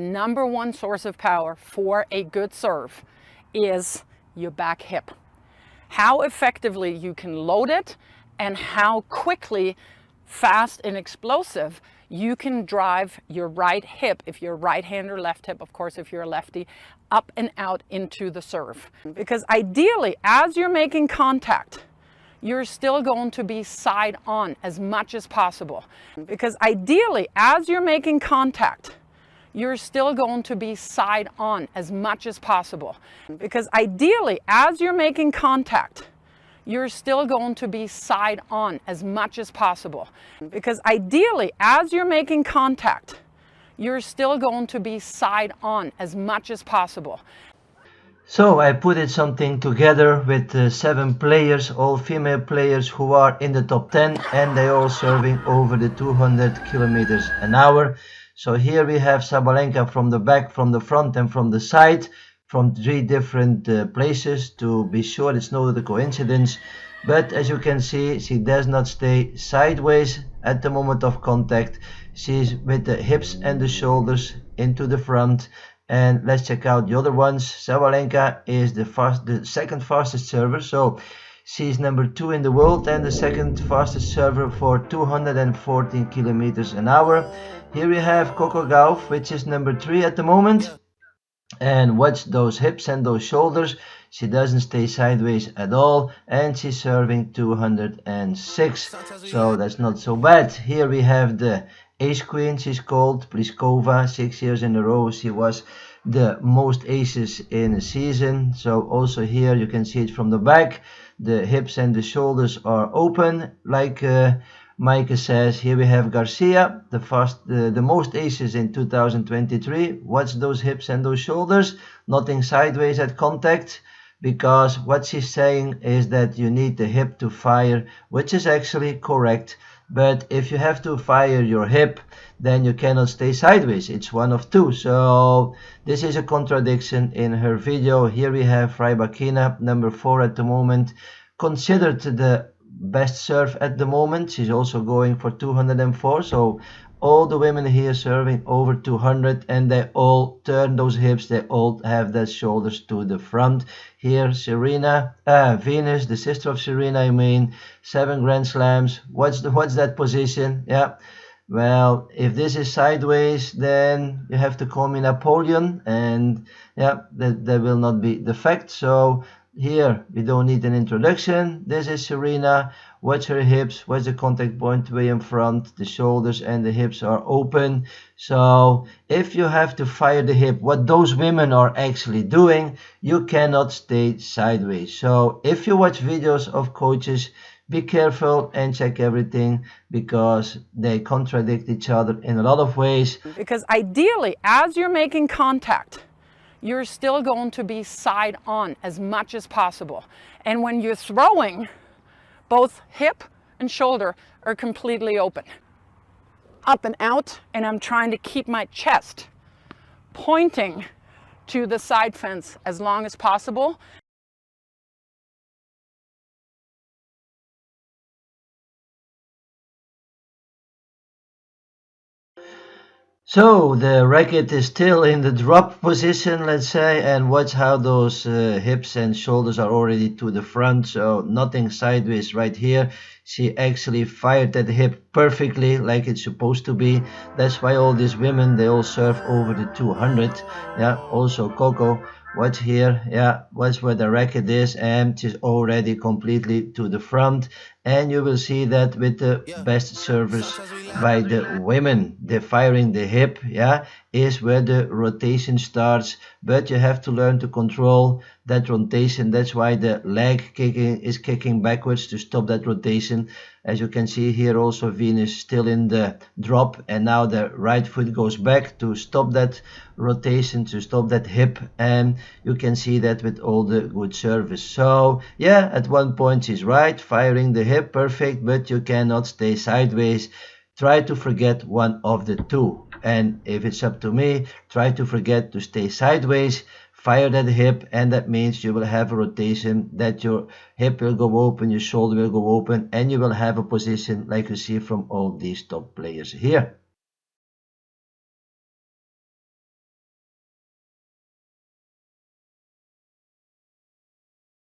number one source of power for a good serve is your back hip. How effectively you can load it and how quickly, fast and explosive you can drive your right hip, if you're right hand or left hip, of course if you're a lefty, up and out into the serve. Because ideally, as you're making contact, you're still going to be side on as much as possible. Because ideally, as you're making contact, you're still going to be side on as much as possible. Because ideally, as you're making contact, you're still going to be side on as much as possible. Because ideally, as you're making contact, you're still going to be side on as much as possible. So I put it something together with 7 players, all female players who are in the top 10, and they all serving over the 200 kilometers an hour. So here we have Sabalenka from the back, from the front and from the side, from 3 different places, to be sure it's no other coincidence. But as you can see, she does not stay sideways at the moment of contact. She's with the hips and the shoulders into the front. And let's check out the other ones. Sabalenka is the second fastest server, so she's number 2 in the world and the second fastest server for 214 kilometers an hour. Here we have Coco Gauff, which is number 3 at the moment. And watch those hips and those shoulders. She doesn't stay sideways at all, and she's serving 206. So that's not so bad. Here we have the ace queen, she's called Pliskova. 6 years in a row she was the most aces in a season. So also here you can see it from the back. The hips and the shoulders are open, like Micah says. Here we have Garcia, the most aces in 2023. Watch those hips and those shoulders, nothing sideways at contact, because what she's saying is that you need the hip to fire, which is actually correct. But if you have to fire your hip, then you cannot stay sideways. It's one of two. So this is a contradiction in her video. Here we have Rybakina, number 4 at the moment, considered the best serve at the moment. She's also going for 204. So all the women here serving over 200, and they all turn those hips, they all have their shoulders to the front. Here Serena, Venus, the sister of Serena, 7 Grand Slams. What's that position? Yeah, well, if this is sideways, then you have to call me Napoleon, and yeah, that will not be the fact. So here we don't need an introduction. This is Serena. Watch her hips, watch the contact point way in front, the shoulders and the hips are open. So if you have to fire the hip, what those women are actually doing, you cannot stay sideways. So if you watch videos of coaches, be careful and check everything, because they contradict each other in a lot of ways. Because ideally, as you're making contact, you're still going to be side on as much as possible. And when you're throwing, both hip and shoulder are completely open. Up and out, and I'm trying to keep my chest pointing to the side fence as long as possible. So the racket is still in the drop position, let's say, and watch how those hips and shoulders are already to the front, so nothing sideways right here. She actually fired that hip perfectly, like it's supposed to be. That's why all these women, they all serve over the 200. Yeah, also Coco. Watch here, yeah, watch where the racket is, and she's already completely to the front. And you will see that with the best service by the women, the firing the hip, yeah, is where the rotation starts. But you have to learn to control that rotation. That's why the leg is kicking backwards to stop that rotation. As you can see here, also Venus still in the drop, and now the right foot goes back to stop that rotation, to stop that hip, and you can see that with all the good service. So yeah, at one point she's right, firing the hip perfect, but you cannot stay sideways. Try to forget one of the two, and if it's up to me, try to forget to stay sideways. Fire that hip, and that means you will have a rotation, that your hip will go open, your shoulder will go open, and you will have a position like you see from all these top players here.